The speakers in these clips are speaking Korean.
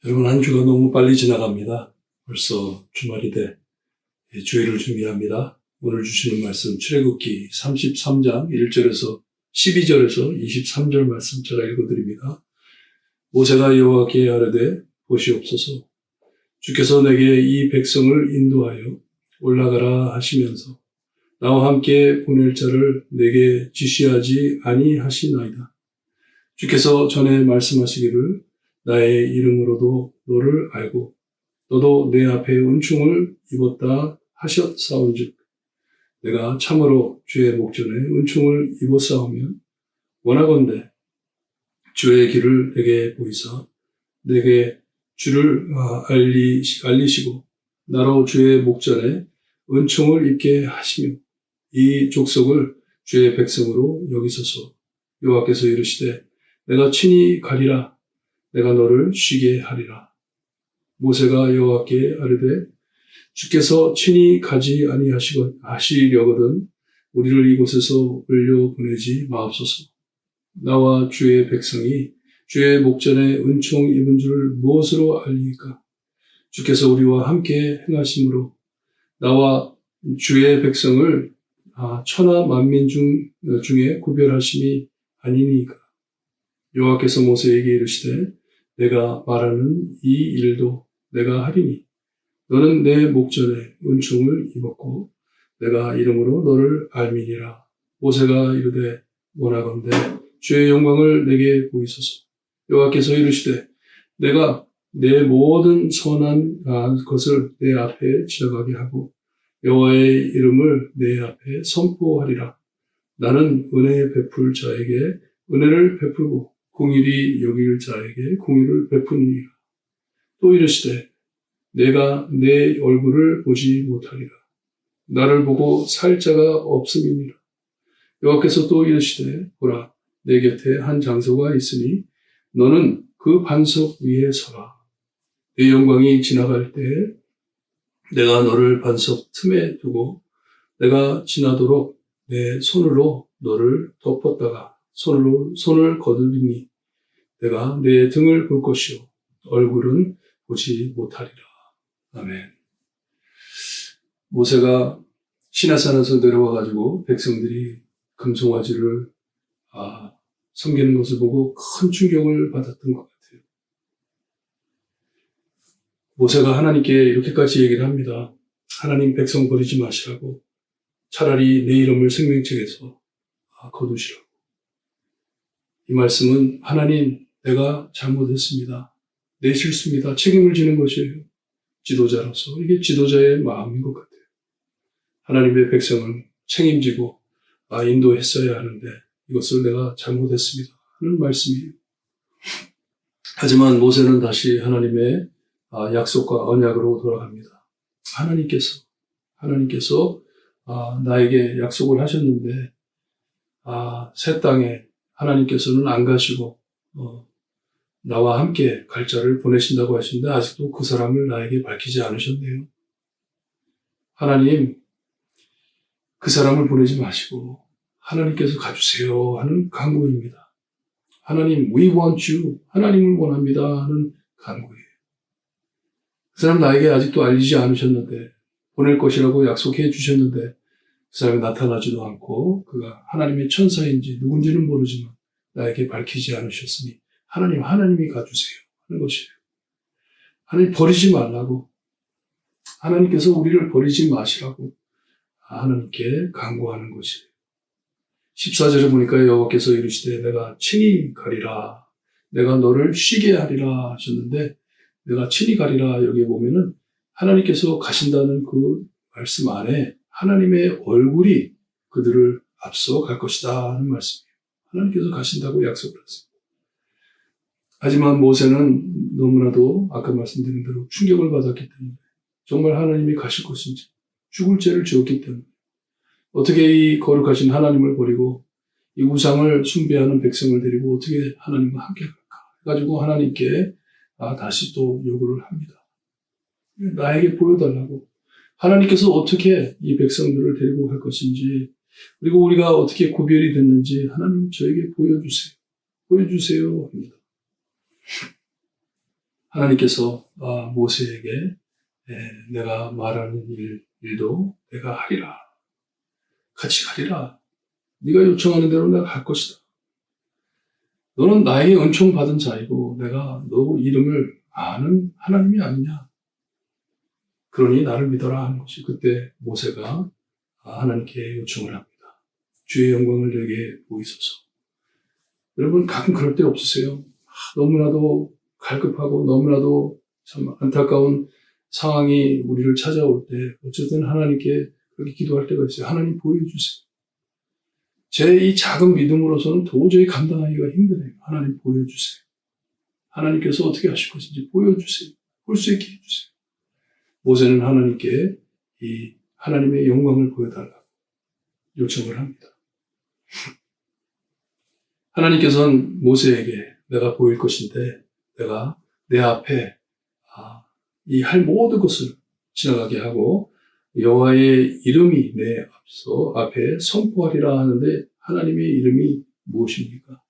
여러분, 한 주가 너무 빨리 지나갑니다. 벌써 주말이 돼 주일을 준비합니다. 오늘 주시는 말씀 출애굽기 33장 1절에서 12절에서 23절 말씀 제가 읽어드립니다. 모세가 여호와께 아뢰되 보시옵소서, 주께서 내게 이 백성을 인도하여 올라가라 하시면서 나와 함께 보낼 자를 내게 지시하지 아니하시나이다. 주께서 전에 말씀하시기를 나의 이름으로도 너를 알고 너도 내 앞에 은총을 입었다 하셨사온즉 내가 참으로 주의 목전에 은총을 입었사오면 원하건대 주의 길을 내게 보이사 내게 주를 알리시고 나로 주의 목전에 은총을 입게 하시며 이 족속을 주의 백성으로 여기소서. 여호와께서 이르시되 내가 친히 가리라. 내가 너를 쉬게 하리라. 모세가 여호와께 아뢰되 주께서 친히 가지 아니하시려거든 우리를 이곳에서 올려보내지 마옵소서. 나와 주의 백성이 주의 목전에 은총 입은 줄 무엇으로 알리니까? 주께서 우리와 함께 행하심으로 나와 주의 백성을 천하 만민 중에 구별하심이 아니니까. 여호와께서 모세에게 이르시되 내가 말하는 이 일도 내가 하리니 너는 내 목전에 은총을 입었고 내가 이름으로 너를 알미니라. 모세가 이르되 원하건대 주의 영광을 내게 보이소서. 여호와께서 이르시되 내가 내 모든 선한 것을 내 앞에 지나가게 하고 여호와의 이름을 내 앞에 선포하리라. 나는 은혜 베풀 자에게 은혜를 베풀고 공의를 여길 자에게 공의를 베푸니라. 또 이르시되 내가 내 얼굴을 보지 못하리라. 나를 보고 살 자가 없음이니라. 여호와께서 또 이르시되 보라, 내 곁에 한 장소가 있으니 너는 그 반석 위에 서라. 내 영광이 지나갈 때 내가 너를 반석 틈에 두고 내가 지나도록 내 손으로 너를 덮었다가 손을 거두리니 내가 내 등을 볼 것이요 얼굴은 보지 못하리라. 아멘. 모세가 시내산에서 내려와가지고 백성들이 금송아지를 섬기는 것을 보고 큰 충격을 받았던 것 같아요. 모세가 하나님께 이렇게까지 얘기를 합니다. 하나님, 백성 버리지 마시라고. 차라리 내 이름을 생명책에서 거두시라고. 이 말씀은 하나님, 내가 잘못했습니다. 내 실수입니다. 책임을 지는 것이에요. 지도자로서. 이게 지도자의 마음인 것 같아요. 하나님의 백성을 책임지고 인도했어야 하는데 이것을 내가 잘못했습니다 하는 말씀이에요. 하지만 모세는 다시 하나님의 약속과 언약으로 돌아갑니다. 하나님께서 나에게 약속을 하셨는데 새 땅에 하나님께서는 안 가시고 나와 함께 갈 자를 보내신다고 하시는데 아직도 그 사람을 나에게 밝히지 않으셨네요. 하나님, 그 사람을 보내지 마시고 하나님께서 가주세요 하는 간구입니다. 하나님, we want you. 하나님을 원합니다 하는 간구예요. 그 사람 나에게 아직도 알리지 않으셨는데 보낼 것이라고 약속해 주셨는데 그 사람이 나타나지도 않고 그가 하나님의 천사인지 누군지는 모르지만 나에게 밝히지 않으셨으니 하나님이 가주세요 하는 것이에요. 하나님, 버리지 말라고. 하나님께서 우리를 버리지 마시라고 하나님께 간구하는 것이에요. 14절에 보니까 여호와께서 이르시되 내가 친히 가리라. 내가 너를 쉬게 하리라 하셨는데 내가 친히 가리라, 여기에 보면은 하나님께서 가신다는 그 말씀 안에 하나님의 얼굴이 그들을 앞서 갈 것이다 하는 말씀이에요. 하나님께서 가신다고 약속을 했습니다. 하지만 모세는 너무나도 아까 말씀드린 대로 충격을 받았기 때문에 정말 하나님이 가실 것인지 죽을 죄를 지었기 때문에 어떻게 이 거룩하신 하나님을 버리고 이 우상을 숭배하는 백성을 데리고 어떻게 하나님과 함께 갈까 해가지고 하나님께 다시 또 요구를 합니다. 나에게 보여달라고. 하나님께서 어떻게 이 백성들을 데리고 갈 것인지 그리고 우리가 어떻게 구별이 됐는지 하나님 저에게 보여주세요 합니다. 하나님께서 모세에게 내가 말하는 일도 내가 하리라. 같이 가리라. 네가 요청하는 대로 내가 갈 것이다. 너는 나에게 은총 받은 자이고 내가 너 이름을 아는 하나님이 아니냐. 그러니 나를 믿어라 하는 것이 그때 모세가 하나님께 요청을 합니다. 주의 영광을 내게 보이소서. 여러분 가끔 그럴 때 없으세요? 너무나도 갈급하고 너무나도 참 안타까운 상황이 우리를 찾아올 때 어쨌든 하나님께 그렇게 기도할 때가 있어요. 하나님 보여주세요. 제 이 작은 믿음으로서는 도저히 감당하기가 힘드네요. 하나님 보여주세요. 하나님께서 어떻게 하실 것인지 보여주세요. 볼 수 있게 해주세요. 모세는 하나님께 이 하나님의 영광을 보여달라고 요청을 합니다. 하나님께서는 모세에게 내가 보일 것인데 내가 내 앞에 이 할 모든 것을 지나가게 하고 여호와의 이름이 내 앞에 선포하리라 하는데 하나님의 이름이 무엇입니까?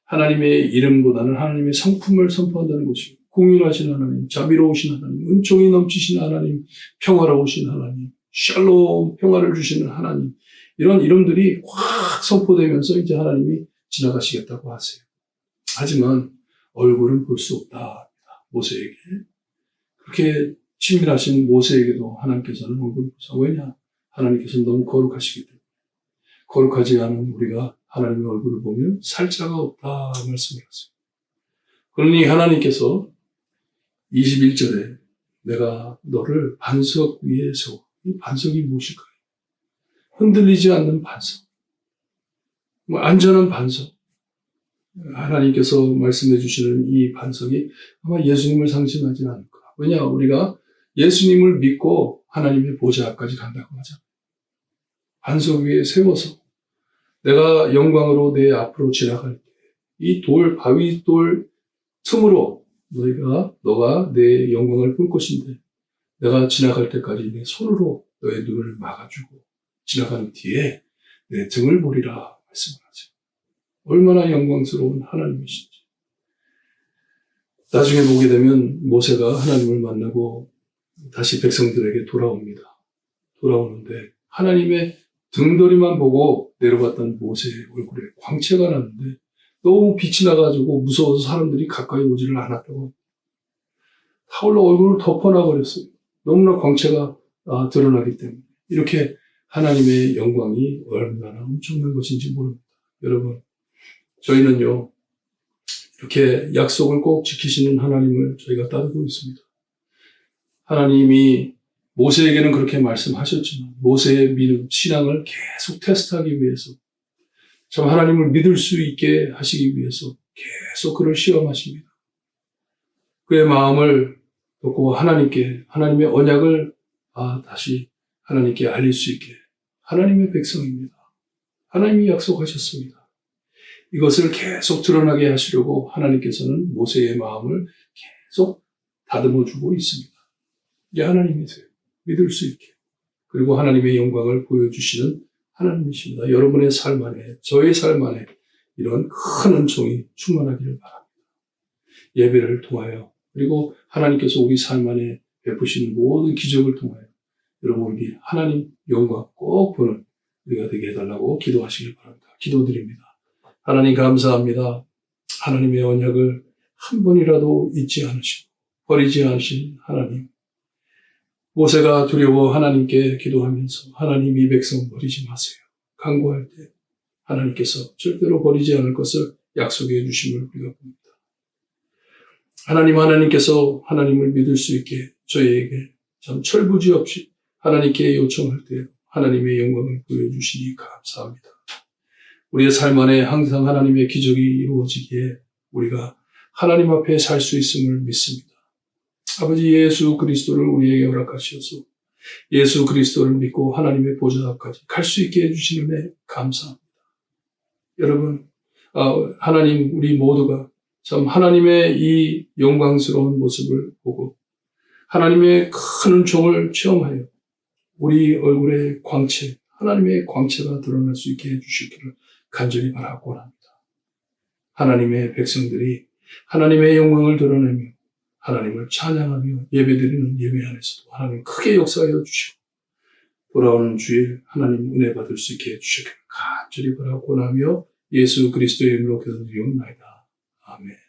하나님의 이름보다는 하나님의 성품을 선포한다는 것이고 공의하신 하나님, 자비로우신 하나님, 은총이 넘치신 하나님, 평화로우신 하나님, 샬롬 평화를 주시는 하나님 이런 이름들이 확 선포되면서 이제 하나님이 지나가시겠다고 하세요. 하지만 얼굴은 볼 수 없다. 모세에게. 그렇게 친밀하신 모세에게도 하나님께서는 얼굴을 보사. 왜냐? 하나님께서는 너무 거룩하시기 때문에. 거룩하지 않은 우리가 하나님의 얼굴을 보면 살자가 없다 말씀을 하세요. 그러니 하나님께서 21절에 내가 너를 반석 위에 세워. 이 반석이 무엇일까요? 흔들리지 않는 반석. 안전한 반석. 하나님께서 말씀해 주시는 이 반석이 아마 예수님을 상징하지 않을까. 왜냐? 우리가 예수님을 믿고 하나님의 보좌 앞까지 간다고 하잖아요. 반석 위에 세워서 내가 영광으로 내 앞으로 지나갈 때 이 바위 돌 틈으로 너가 내 영광을 볼 것인데 내가 지나갈 때까지 내 손으로 너의 눈을 막아주고 지나간 뒤에 내 등을 보리라 말씀을 하죠. 얼마나 영광스러운 하나님이신지. 나중에 보게 되면 모세가 하나님을 만나고 다시 백성들에게 돌아옵니다. 돌아오는데 하나님의 등더리만 보고 내려갔던 모세의 얼굴에 광채가 났는데 너무 빛이 나가지고 무서워서 사람들이 가까이 오지를 않았다고. 타올라 얼굴을 덮어놔 버렸어요. 너무나 광채가 드러나기 때문에. 이렇게 하나님의 영광이 얼마나 엄청난 것인지 모릅니다. 여러분, 저희는요, 이렇게 약속을 꼭 지키시는 하나님을 저희가 따르고 있습니다. 하나님이 모세에게는 그렇게 말씀하셨지만 모세의 믿음, 신앙을 계속 테스트하기 위해서 참 하나님을 믿을 수 있게 하시기 위해서 계속 그를 시험하십니다. 그의 마음을 돕고 하나님의 언약을 다시 하나님께 알릴 수 있게 하나님의 백성입니다. 하나님이 약속하셨습니다. 이것을 계속 드러나게 하시려고 하나님께서는 모세의 마음을 계속 다듬어주고 있습니다. 이게 하나님이세요. 믿을 수 있게. 그리고 하나님의 영광을 보여주시는 하나님이십니다. 여러분의 삶 안에, 저의 삶 안에 이런 큰 은총이 충만하기를 바랍니다. 예배를 통하여 그리고 하나님께서 우리 삶 안에 베푸시는 모든 기적을 통하여 여러분 우리 하나님 영광 꼭 보는 우리가 되게 해달라고 기도하시길 바랍니다. 기도드립니다. 하나님 감사합니다. 하나님의 언약을 한 번이라도 잊지 않으시고 버리지 않으신 하나님. 모세가 두려워 하나님께 기도하면서 하나님 이 백성 버리지 마세요. 간구할 때 하나님께서 절대로 버리지 않을 것을 약속해 주심을 우리가 봅니다. 하나님께서 하나님을 믿을 수 있게 저희에게 참 철부지 없이 하나님께 요청할 때 하나님의 영광을 보여주시니 감사합니다. 우리의 삶 안에 항상 하나님의 기적이 이루어지기에 우리가 하나님 앞에 살 수 있음을 믿습니다. 아버지 예수 그리스도를 우리에게 허락하셔서 예수 그리스도를 믿고 하나님의 보좌 앞까지 갈 수 있게 해주시는 데 감사합니다. 여러분, 하나님 우리 모두가 참 하나님의 이 영광스러운 모습을 보고 하나님의 큰 은총을 체험하여 우리 얼굴의 광채, 하나님의 광채가 드러날 수 있게 해주시기를 간절히 바라고 합니다. 하나님의 백성들이 하나님의 영광을 드러내며 하나님을 찬양하며 예배드리는 예배 안에서도 하나님 크게 역사하여 주시고 돌아오는 주일 하나님 은혜 받을 수 있게 해주시길 간절히 바라고 나며 예수 그리스도의 이름으로 기도드리옵나이다. 아멘.